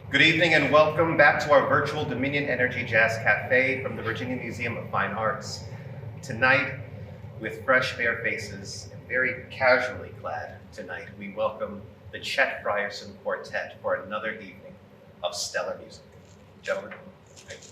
Good evening and welcome back to our virtual Dominion Energy Jazz Cafe from the Virginia Museum of Fine Arts. Tonight, with fresh, fair faces and very casually clad tonight, we welcome the Chet Frierson Quartet for another evening of stellar music. Gentlemen, thank you.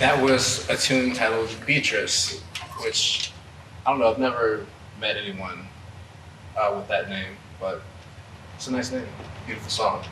That was a tune titled Beatrice, which I don't know, I've never met anyone with that name, but it's a nice name. Beautiful song.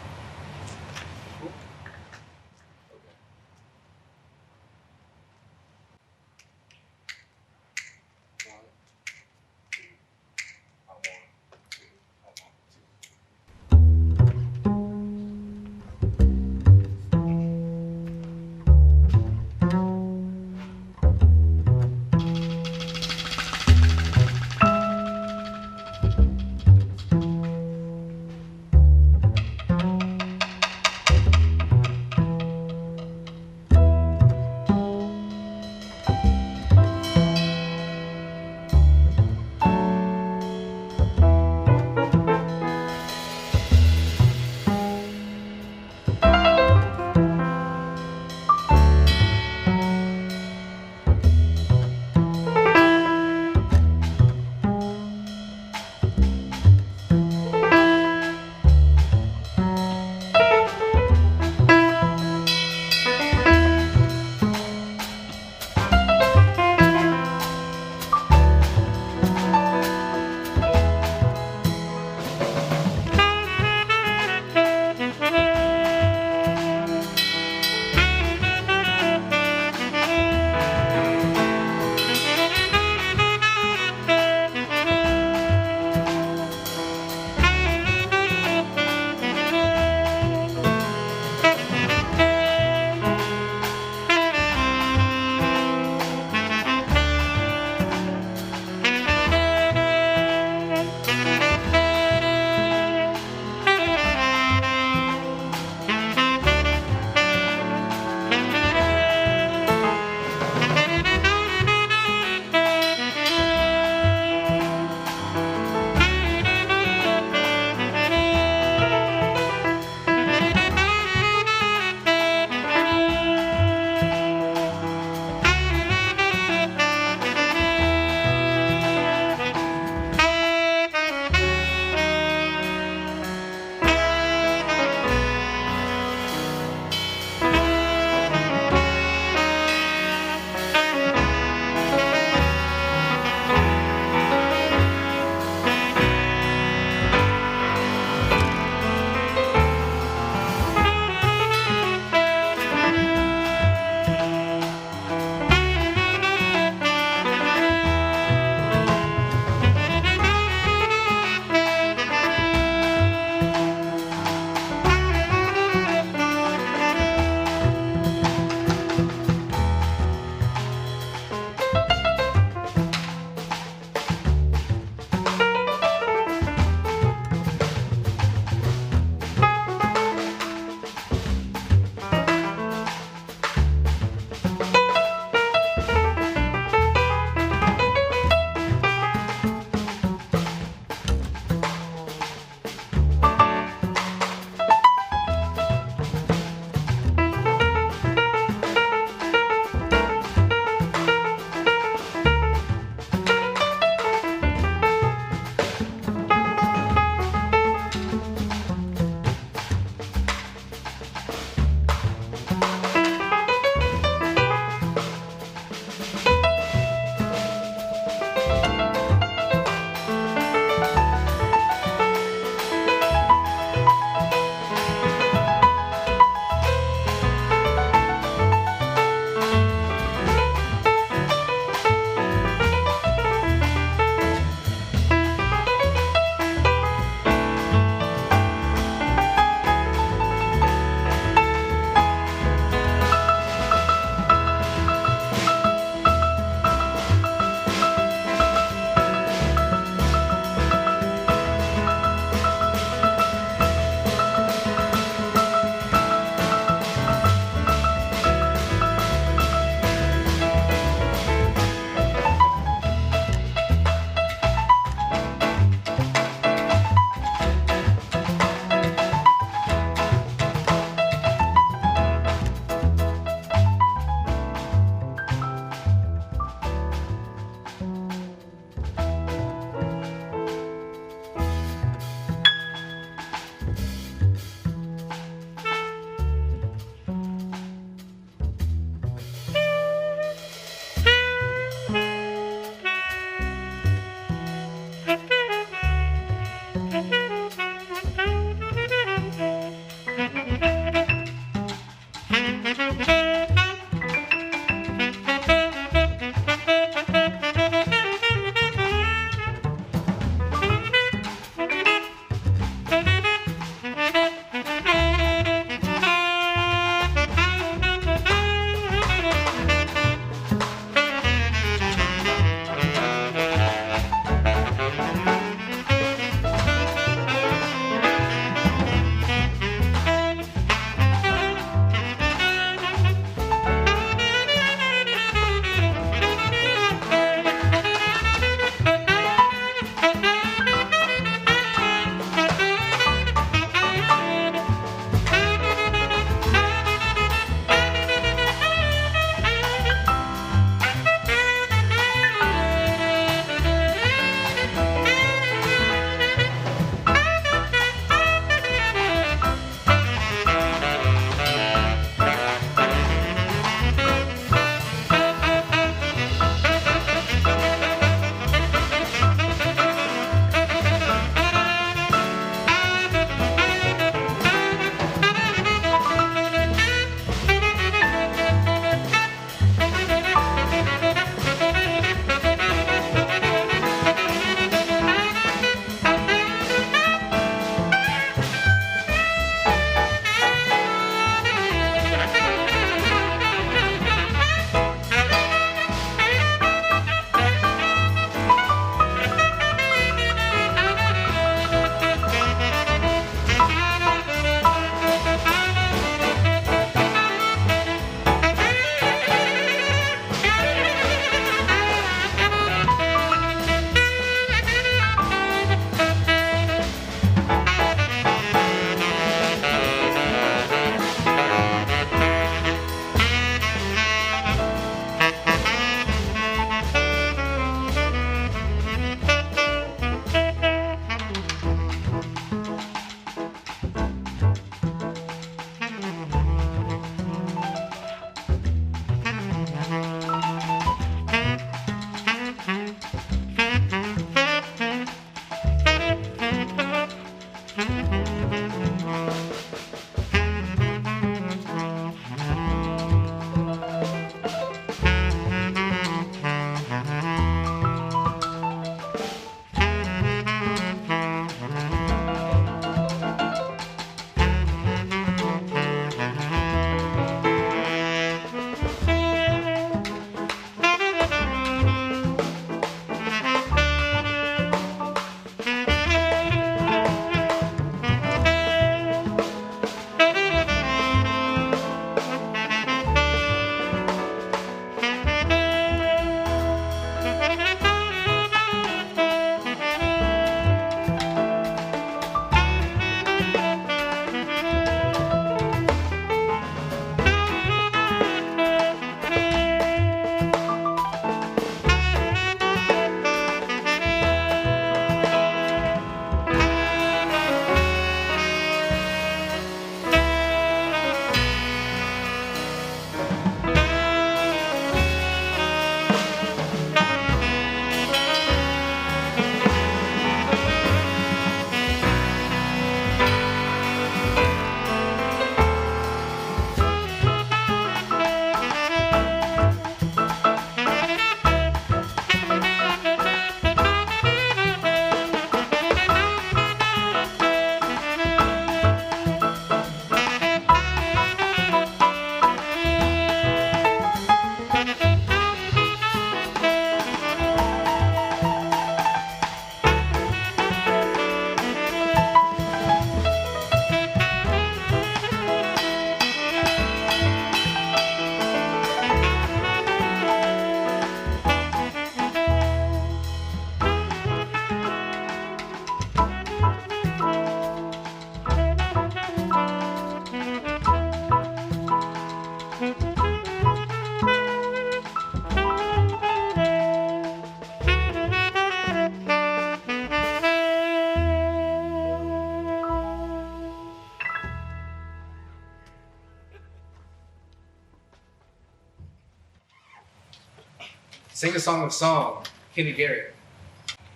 Sing a Song of Song, Kenny Garrett.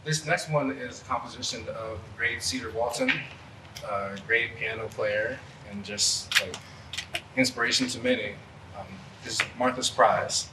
This next one is a composition of the great Cedar Walton, great piano player, and just like inspiration to many. This is Martha's Prize.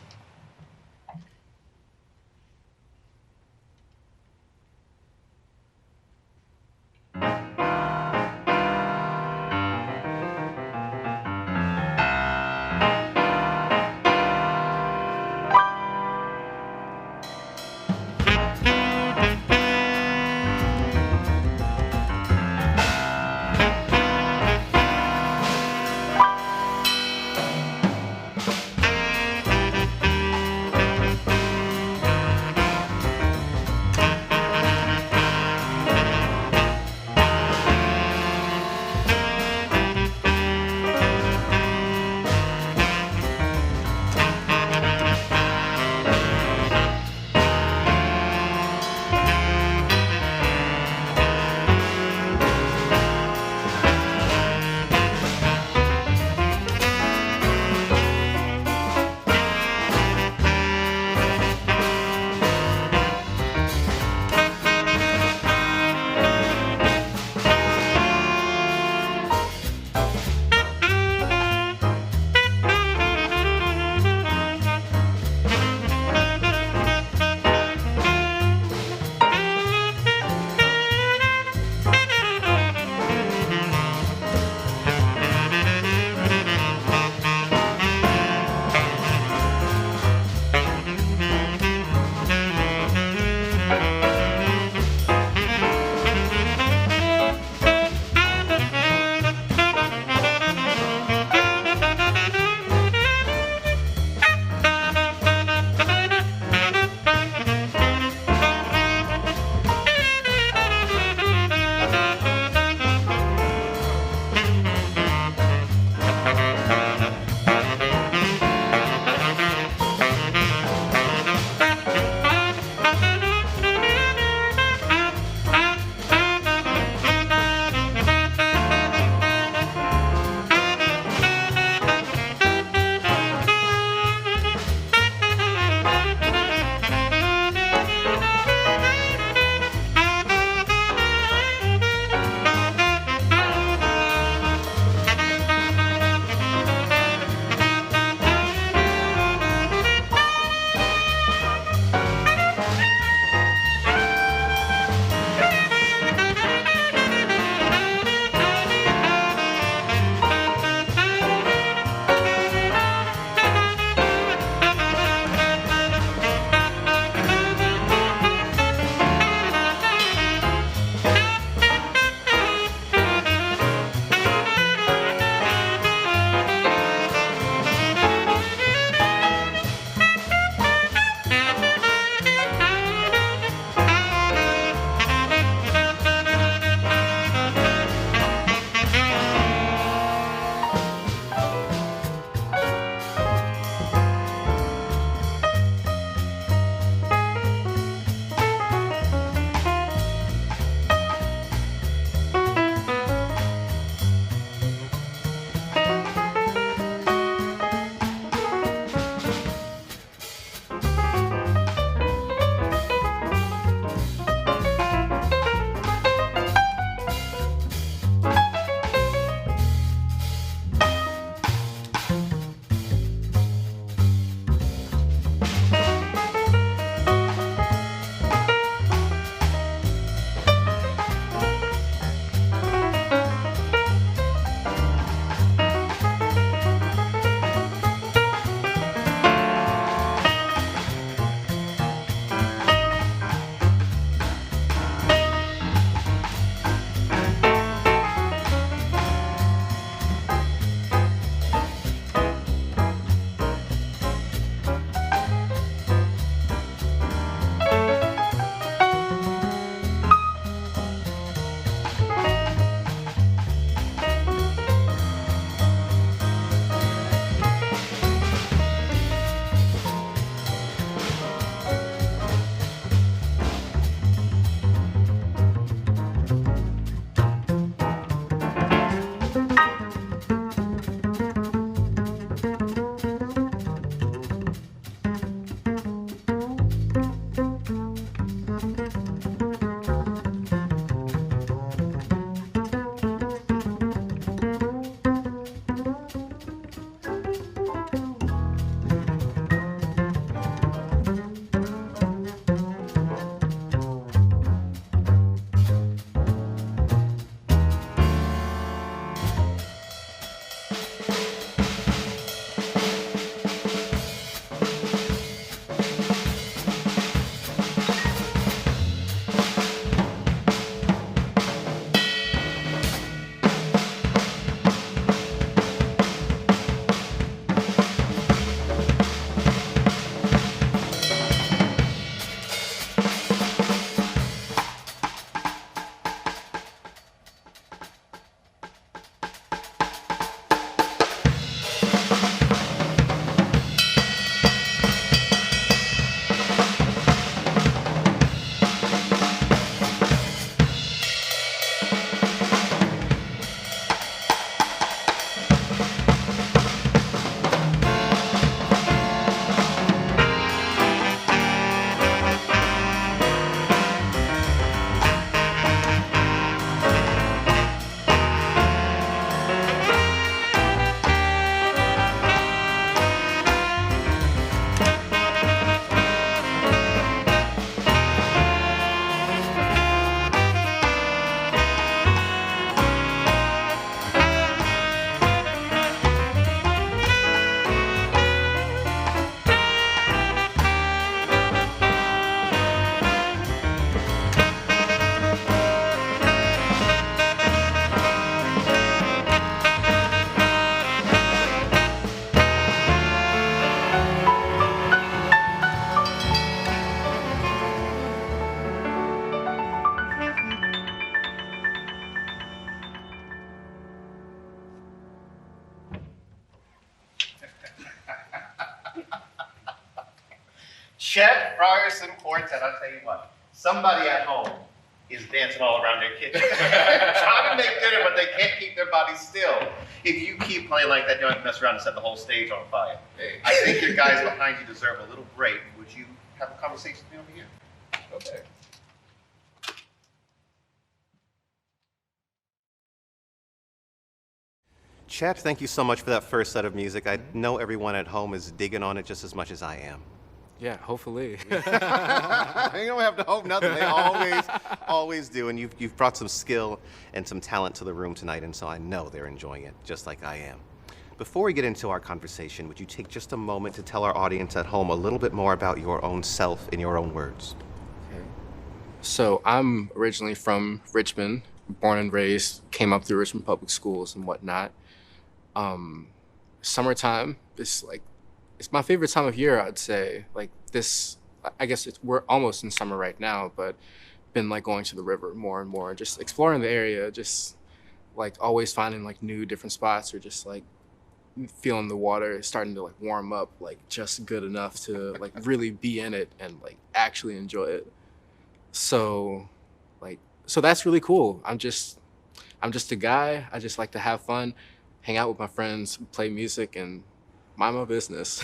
Chet Frierson Quartet. I'll tell you what, somebody at home is dancing all around their kitchen, trying to make dinner, but they can't keep their bodies still. If you keep playing like that, you're going to mess around and set the whole stage on fire. Hey. I think your guys behind you deserve a little break. Would you have a conversation with me over here? Okay. Chet, thank you so much for that first set of music. I know everyone at home is digging on it just as much as I am. Yeah, hopefully. You don't have to hope nothing. They always do. And you've brought some skill and some talent to the room tonight, and so I know they're enjoying it, just like I am. Before we get into our conversation, would you take just a moment to tell our audience at home a little bit more about your own self in your own words? Okay. So I'm originally from Richmond, born and raised, came up through Richmond Public Schools and whatnot. Summertime is it's my favorite time of year, I'd say. Like this, I guess we're almost in summer right now, but been like going to the river more and more, just exploring the area, just like always finding like new different spots, or just like feeling the water starting to like warm up, like just good enough to like really be in it and like actually enjoy it. So that's really cool. I'm just a guy. I just like to have fun, hang out with my friends, play music, and mind my business.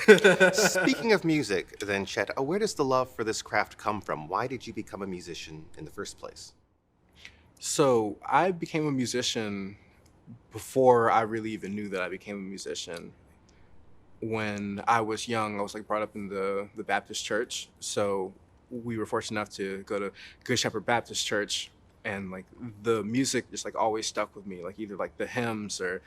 Speaking of music, then, Chet, where does the love for this craft come from? Why did you become a musician in the first place? So I became a musician before I really even knew that I became a musician. When I was young, I was like brought up in the Baptist church. So we were fortunate enough to go to Good Shepherd Baptist Church, and like the music just like always stuck with me, like either like the hymns or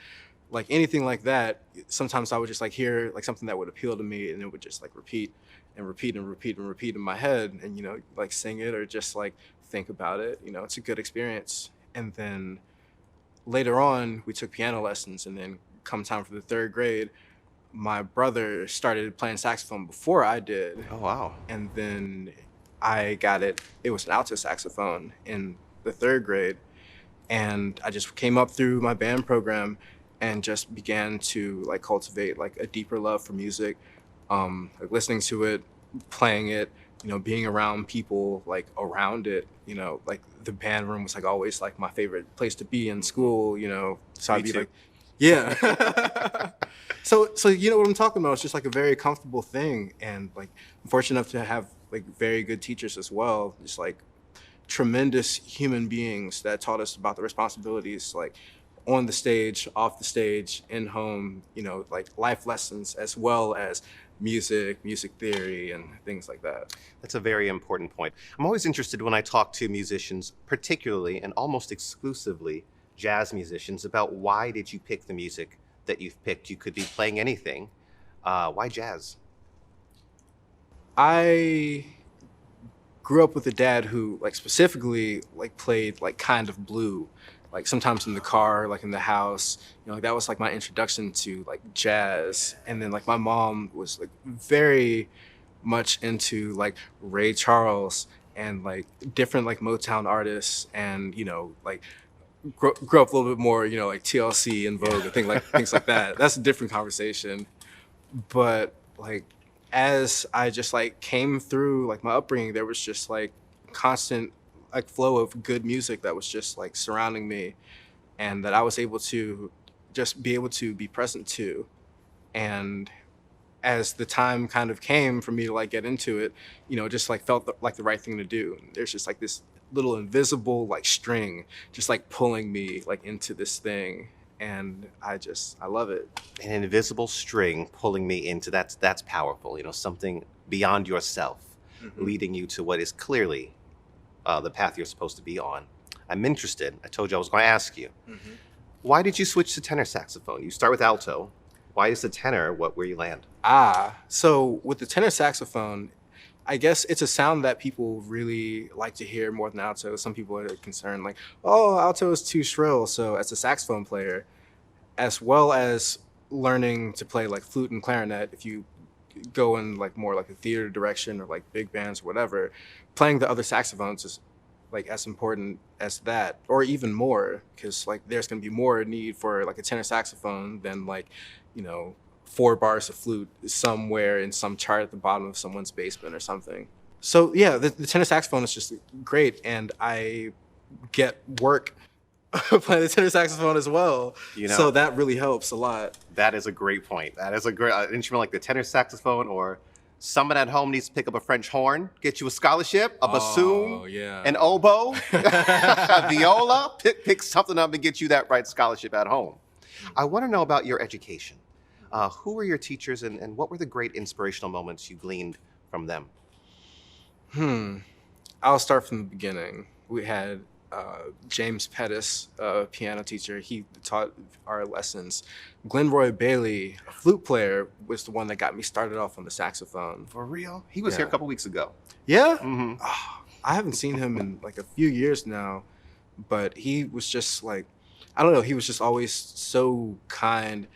like anything like that. Sometimes I would just like hear like something that would appeal to me, and it would just like repeat and repeat and repeat and repeat in my head, and like sing it or just like think about it. It's a good experience. And then later on, we took piano lessons, and then come time for the third grade, my brother started playing saxophone before I did. Oh, wow. And then I got it. It was an alto saxophone in the third grade, and I just came up through my band program and just began to like cultivate like a deeper love for music, like listening to it, playing it, being around people like around it. Like the band room was like always like my favorite place to be in school. So I'd be like, yeah. So you know what I'm talking about. It's just like a very comfortable thing, and like I'm fortunate enough to have like very good teachers as well. Just like tremendous human beings that taught us about the responsibilities, like on the stage, off the stage, in home, like life lessons, as well as music theory, and things like that. That's a very important point. I'm always interested when I talk to musicians, particularly and almost exclusively jazz musicians, about why did you pick the music that you've picked? You could be playing anything. Why jazz? I grew up with a dad who like specifically like played like kind of blue, like sometimes in the car, like in the house, like that was like my introduction to like jazz. And then like my mom was like very much into like Ray Charles and like different like Motown artists, and like grew up a little bit more, like TLC and Vogue and things like that. That's a different conversation. But like as I just like came through like my upbringing, there was just like constant like flow of good music that was just like surrounding me, and that I was able to just be present to. And as the time kind of came for me to like get into it, just like felt like the right thing to do. There's just like this little invisible like string just like pulling me like into this thing, and I love it. An invisible string pulling me into that's powerful. Something beyond yourself, leading you to what is clearly the path you're supposed to be on. I'm interested. I told you I was going to ask you. Why did you switch to tenor saxophone? You start with alto. Why is the tenor where you land? So with the tenor saxophone, I guess it's a sound that people really like to hear more than alto. Some people are concerned like, oh, alto is too shrill. So as a saxophone player, as well as learning to play like flute and clarinet, if you go in like more like a theater direction or like big bands or whatever, playing the other saxophones is like as important as that, or even more, because like there's going to be more need for like a tenor saxophone than like 4 bars of flute somewhere in some chart at the bottom of someone's basement or something. So yeah, the tenor saxophone is just great, and I get work playing the tenor saxophone as well. So that really helps a lot. That is a great point. That is a great instrument like the tenor saxophone, or someone at home needs to pick up a French horn, get you a scholarship, a bassoon, an oboe, a viola, pick something up and get you that right scholarship at home. I want to know about your education. Who were your teachers, and what were the great inspirational moments you gleaned from them? I'll start from the beginning. We had James Pettis, a piano teacher. He taught our lessons. Glenroy Bailey, a flute player, was the one that got me started off on the saxophone. For real? He was here a couple weeks ago. Yeah? I haven't seen him in like a few years now, but he was just like, I don't know, he was just always so kind,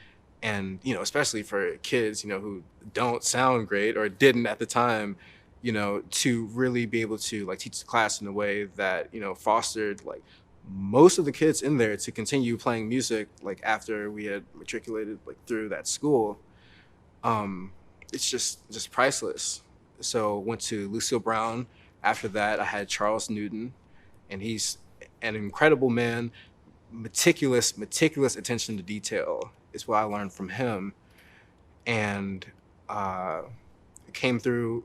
and, you know, especially for kids, you know, who don't sound great or didn't at the time, you know, to really be able to like teach the class in a way that, you know, fostered like most of the kids in there to continue playing music like after we had matriculated like through that school. It's just priceless. So went to Lucille Brown. After that, I had Charles Newton, and he's an incredible man. Meticulous attention to detail is what I learned from him. And came through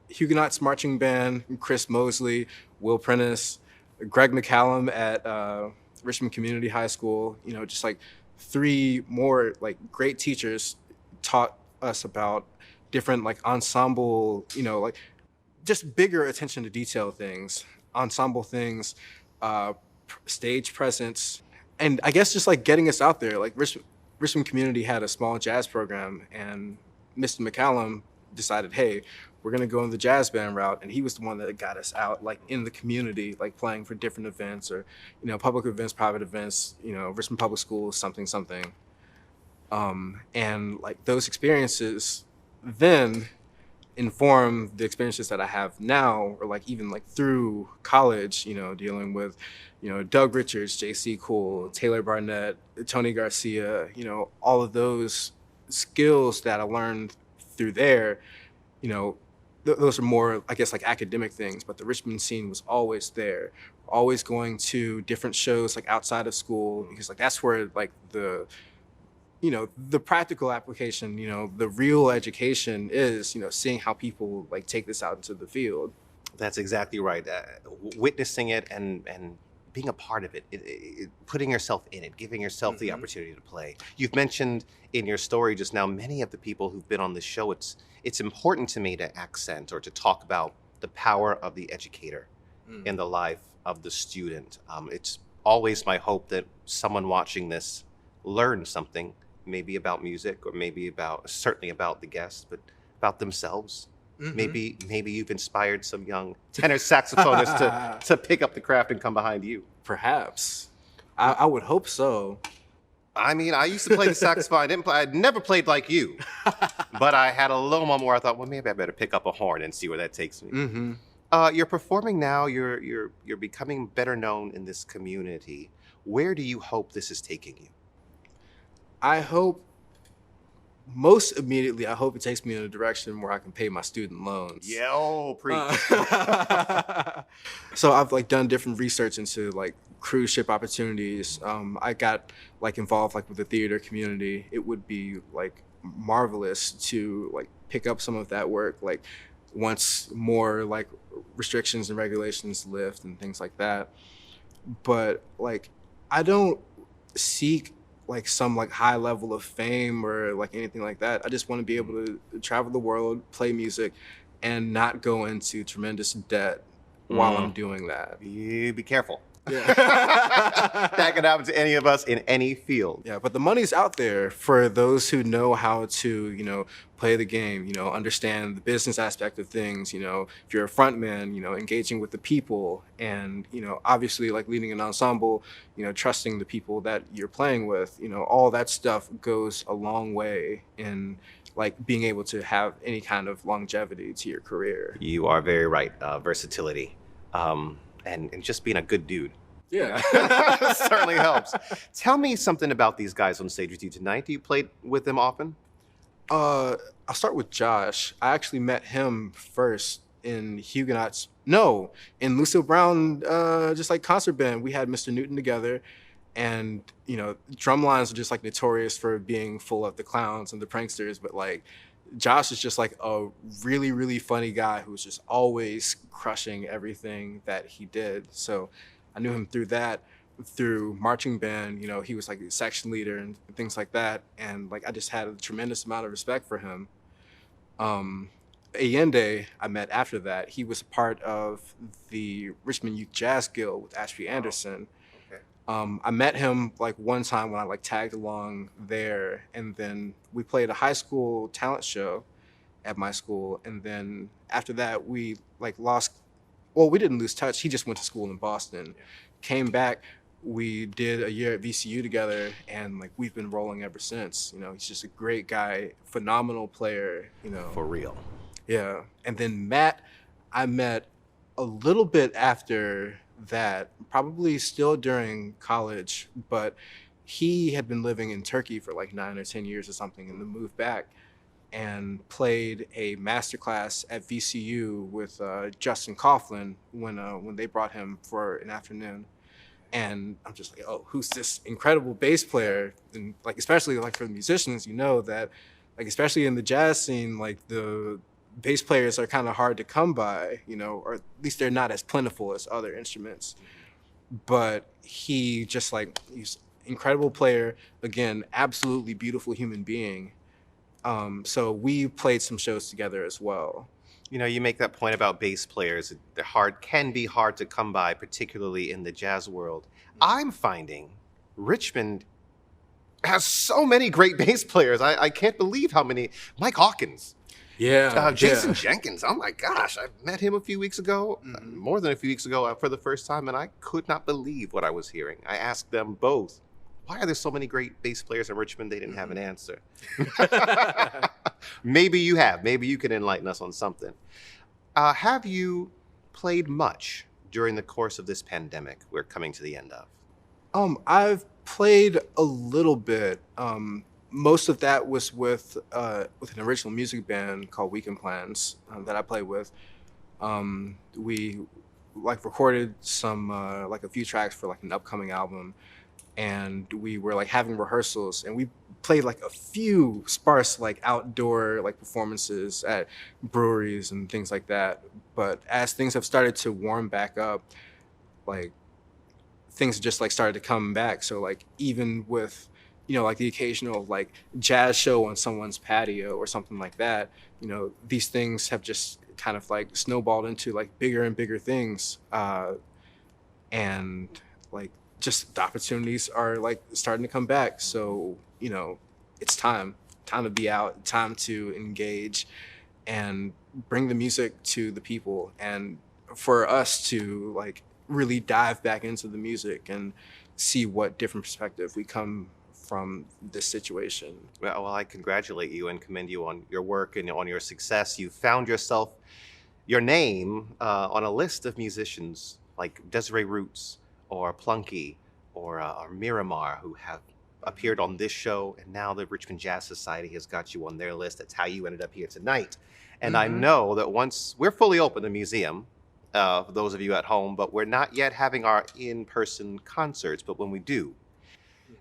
Huguenots Marching Band, Chris Mosley, Will Prentice, Greg McCallum at Richmond Community High School. You know, just like 3 more like great teachers taught us about different like ensemble, you know, like just bigger attention to detail things, ensemble things, stage presence, and I guess just like getting us out there. Like Richmond Community had a small jazz program, and Mr. McCallum decided, hey, we're gonna go in the jazz band route, and he was the one that got us out like in the community, like playing for different events, or, you know, public events, private events, you know, Richmond Public Schools, something. And like those experiences then inform the experiences that I have now, or like even like through college, you know, dealing with, you know, Doug Richards, J.C. Cool, Taylor Barnett, Tony Garcia, you know, all of those skills that I learned through there, you know, those are more, I guess, like academic things, but the Richmond scene was always there, always going to different shows like outside of school, because like that's where like the, you know, the practical application, you know, the real education is, you know, seeing how people like take this out into the field. That's exactly right. Witnessing it and being a part of it, putting yourself in it, giving yourself the opportunity to play. You've mentioned in your story just now many of the people who've been on this show. It's important to me to accent or to talk about the power of the educator in the life of the student. It's always my hope that someone watching this learns something, maybe about music, or maybe certainly about the guests, but about themselves. Maybe you've inspired some young tenor saxophonists to pick up the craft and come behind you. Perhaps. I would hope so. I mean, I used to play the saxophone. I never played like you, but I had a little more. I thought, well, maybe I better pick up a horn and see where that takes me. You're performing now. You're becoming better known in this community. Where do you hope this is taking you? I hope, most immediately, I hope it takes me in a direction where I can pay my student loans. Yeah, preach. So I've like done different research into like cruise ship opportunities. I got like involved like with the theater community. It would be like marvelous to like pick up some of that work, like once more like restrictions and regulations lift and things like that. But like, I don't seek like some like high level of fame or like anything like that. I just want to be able to travel the world, play music, and not go into tremendous debt while I'm doing that. You be careful. Yeah. That could happen to any of us in any field. Yeah, but the money's out there for those who know how to, you know, play the game, you know, understand the business aspect of things, you know, if you're a front man, you know, engaging with the people, and, you know, obviously like leading an ensemble, you know, trusting the people that you're playing with, you know, all that stuff goes a long way in like being able to have any kind of longevity to your career. You are very right. Versatility. And just being a good dude. Yeah. Certainly helps. Tell me something about these guys on stage with you tonight. Do you play with them often? Uh, I'll start with Josh. I actually met him first in Huguenots. No, in Lucille Brown, just like concert band. We had Mr. Newton together, and drum lines are just like notorious for being full of the clowns and the pranksters. But like, Josh is just like a really, really funny guy who's just always crushing everything that he did. So I knew him through that. Through marching band, he was like a section leader and things like that, and like I just had a tremendous amount of respect for him. Ayinde I met after that. He was a part of the Richmond Youth Jazz Guild with Ashby Anderson. Okay. I met him like one time when I like tagged along there, and then we played a high school talent show at my school, and then after that we like lost. Well, we didn't lose touch. He just went to school in Boston, came back. We did a year at VCU together, and like we've been rolling ever since. He's just a great guy, phenomenal player. For real. Yeah. And then Matt, I met a little bit after that, probably still during college, but he had been living in Turkey for like 9 or 10 years or something, and then moved back and played a masterclass at VCU with Justin Coughlin when they brought him for an afternoon. And I'm just like, oh, who's this incredible bass player? And like, especially like for the musicians, that like, especially in the jazz scene, like the bass players are kind of hard to come by, or at least they're not as plentiful as other instruments. But he's incredible player. Again, absolutely beautiful human being. So we played some shows together as well. You make that point about bass players. Can be hard to come by, particularly in the jazz world. I'm finding Richmond has so many great bass players. I can't believe how many. Mike Hawkins. Yeah. Jason Jenkins. Oh my gosh. I met him a few weeks ago, more than a few weeks ago for the first time, and I could not believe what I was hearing. I asked them both, why are there so many great bass players in Richmond? They didn't have an answer. Maybe you have. Maybe you can enlighten us on something. Have you played much during the course of this pandemic we're coming to the end of? I've played a little bit. Most of that was with an original music band called Weekend Plans that I played with. We like recorded some like a few tracks for like an upcoming album, and we were like having rehearsals, and we played like a few sparse like outdoor like performances at breweries and things like that. But as things have started to warm back up, like things just like started to come back. So like even with like the occasional like jazz show on someone's patio or something like that, these things have just kind of like snowballed into like bigger and bigger things, and like just the opportunities are like starting to come back. So it's time to be out, time to engage and bring the music to the people, and for us to like really dive back into the music and see what different perspective we come from this situation. Well, I congratulate you and commend you on your work and on your success. You found your name on a list of musicians like Desiree Roots or Plunky or Miramar, who have appeared on this show, and now the Richmond Jazz Society has got you on their list. That's how you ended up here tonight. And I know that once we're fully open, the museum, for those of you at home, but we're not yet having our in-person concerts. But when we do,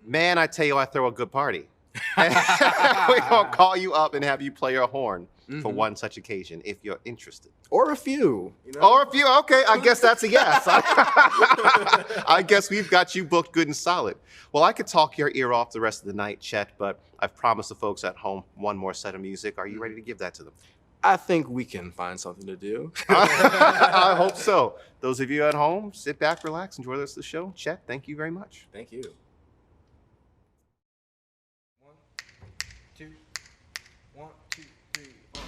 man, I tell you, I throw a good party. We're gonna call you up and have you play your horn for one such occasion, if you're interested. Or a few. Or a few. Okay, I guess that's a yes. I guess we've got you booked good and solid. Well, I could talk your ear off the rest of the night, Chet, but I've promised the folks at home one more set of music. Are you ready to give that to them? I think we can find something to do. I hope so. Those of you at home, sit back, relax, enjoy the rest of the show. Chet, thank you very much. Thank you. 1, 2, 1, 2, 3, 4.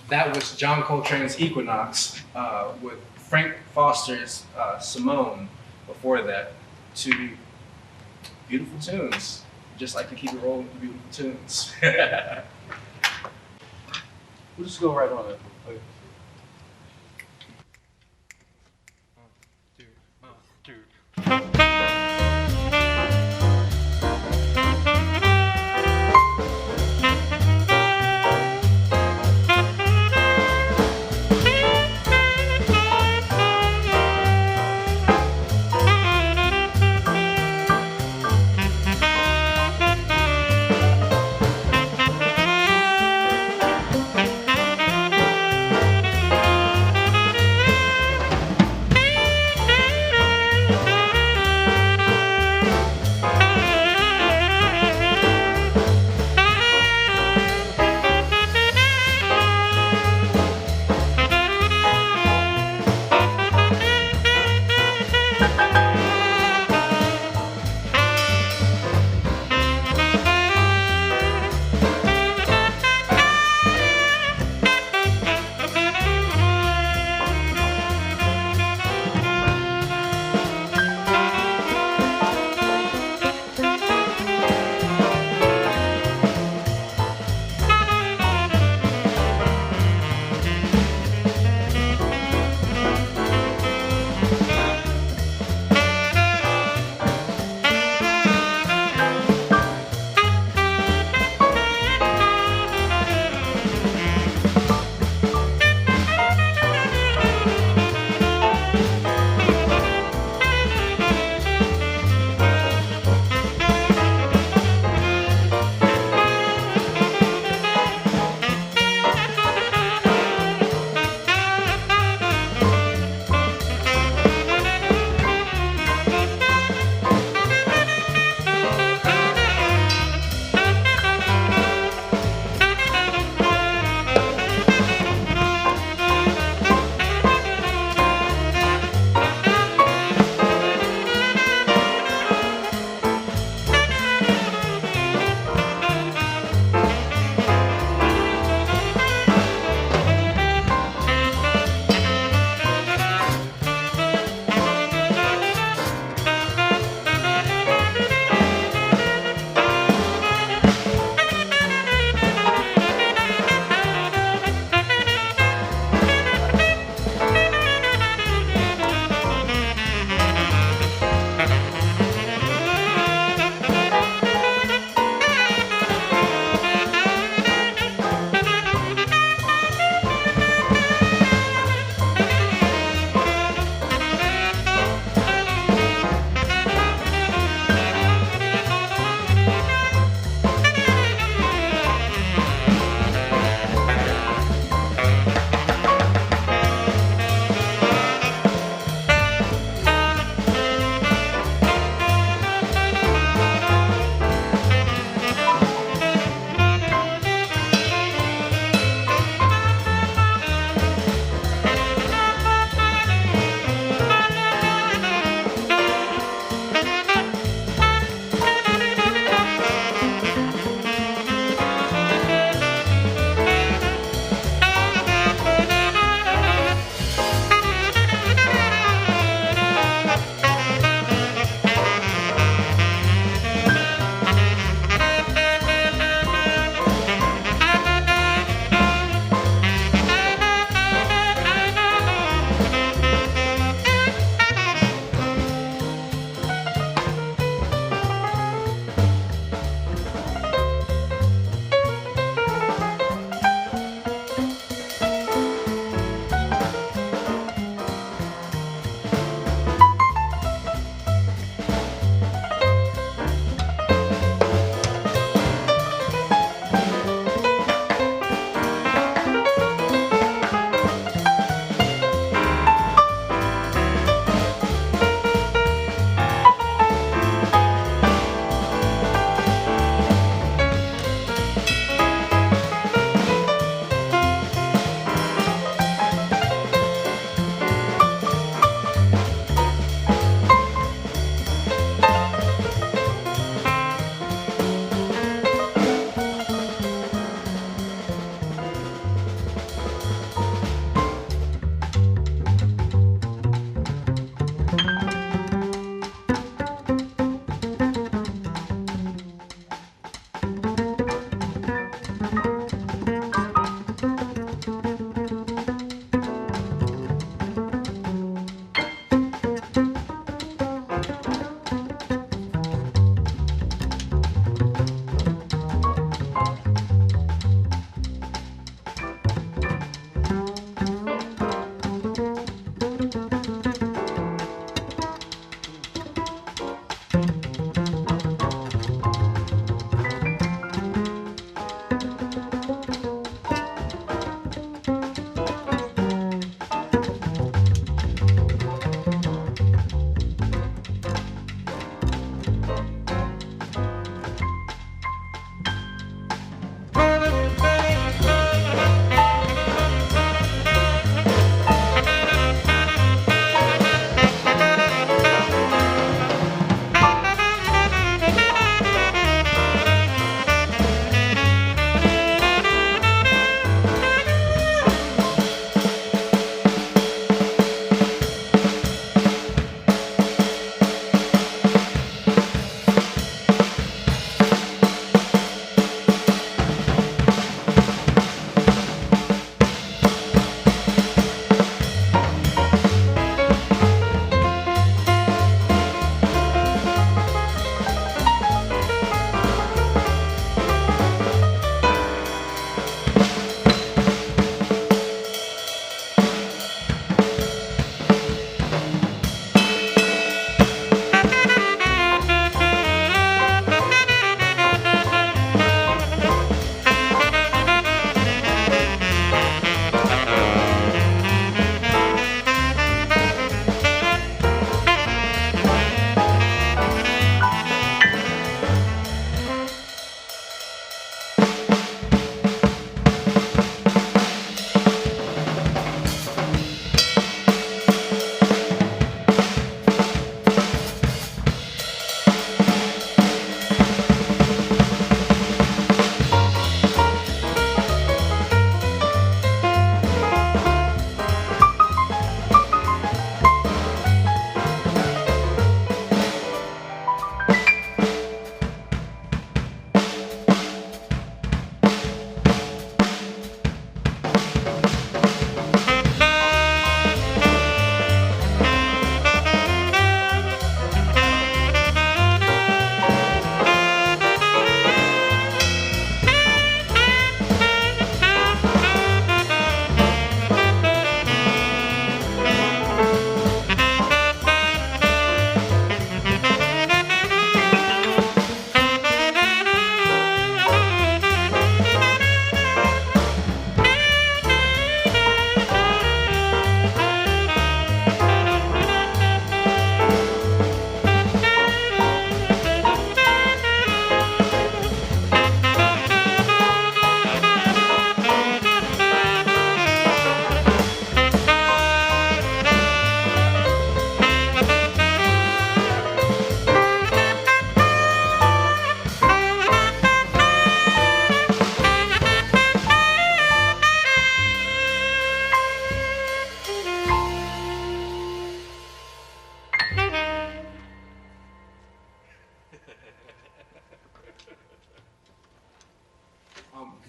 that was John Coltrane's Equinox with Frank Foster's Simone before that. Two beautiful tunes, just like to keep it rolling with beautiful tunes. We'll just go right on it. Okay.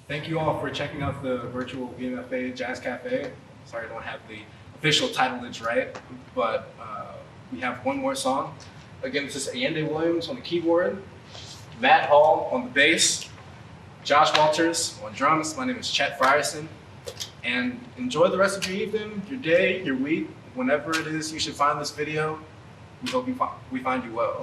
Thank you all for checking out the virtual BMFA Jazz Cafe. Sorry I don't have the official titlage right, but we have one more song. Again, this is Ayinde Williams on the keyboard, Matt Hall on the bass, Josh Walters on drums. My name is Chet Frierson. And enjoy the rest of your evening, your day, your week, whenever it is you should find this video. We hope we find you well.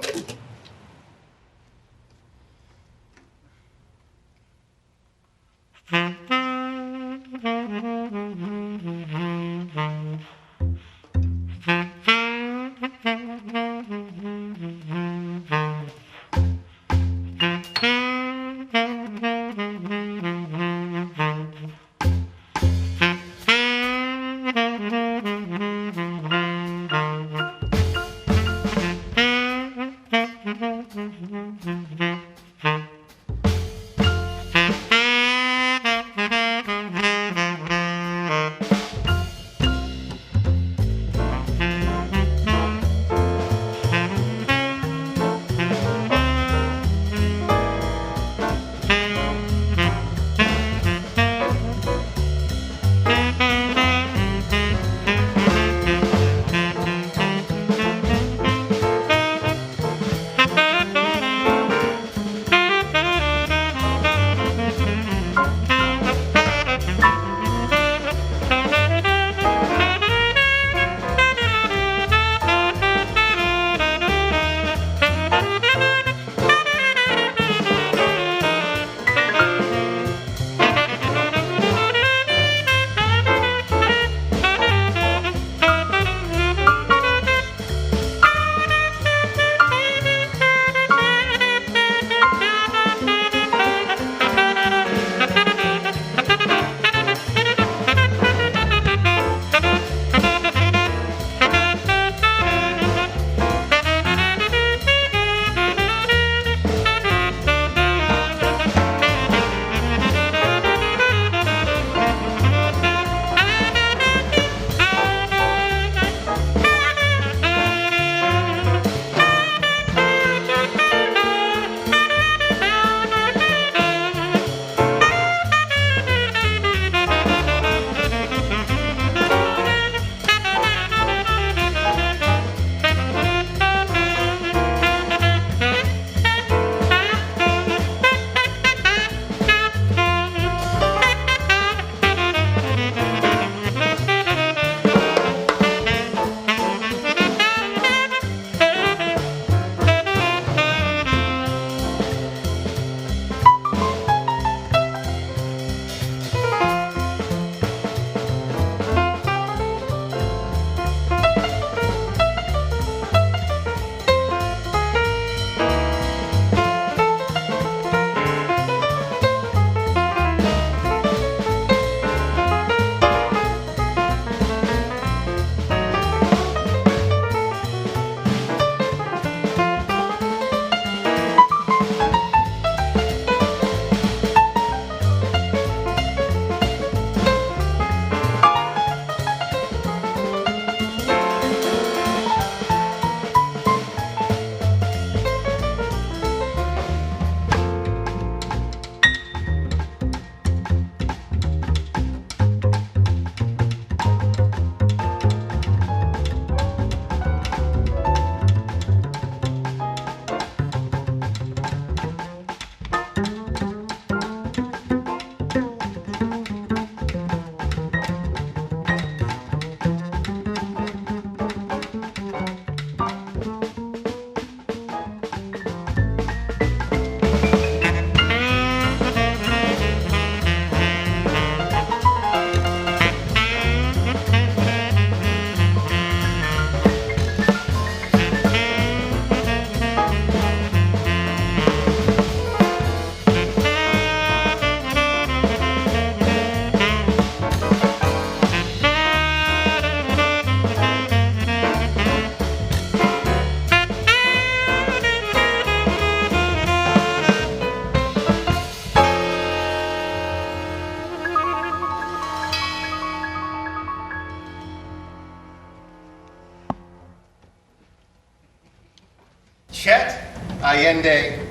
Chet, Ayinde,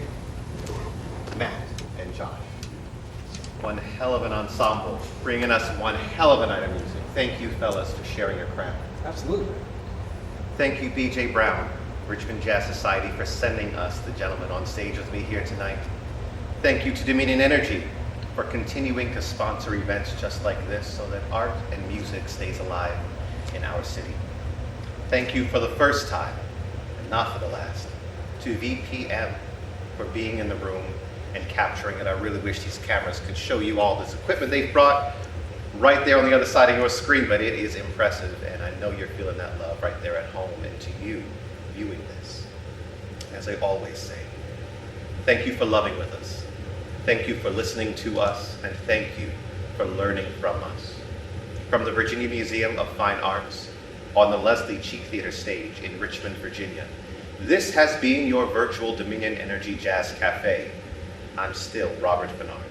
Matt, and Josh. One hell of an ensemble, bringing us one hell of a night of music. Thank you, fellas, for sharing your craft. Absolutely. Thank you, B.J. Brown, Richmond Jazz Society, for sending us the gentleman on stage with me here tonight. Thank you to Dominion Energy for continuing to sponsor events just like this so that art and music stays alive in our city. Thank you for the first time, and not for the last, to VPM for being in the room and capturing it. I really wish these cameras could show you all this equipment they've brought right there on the other side of your screen, but it is impressive, and I know you're feeling that love right there at home. And to you viewing this, as I always say, thank you for loving with us. Thank you for listening to us, and thank you for learning from us. From the Virginia Museum of Fine Arts on the Leslie Cheek Theater stage in Richmond, Virginia, this has been your virtual Dominion Energy Jazz Cafe. I'm still Robert Bernard.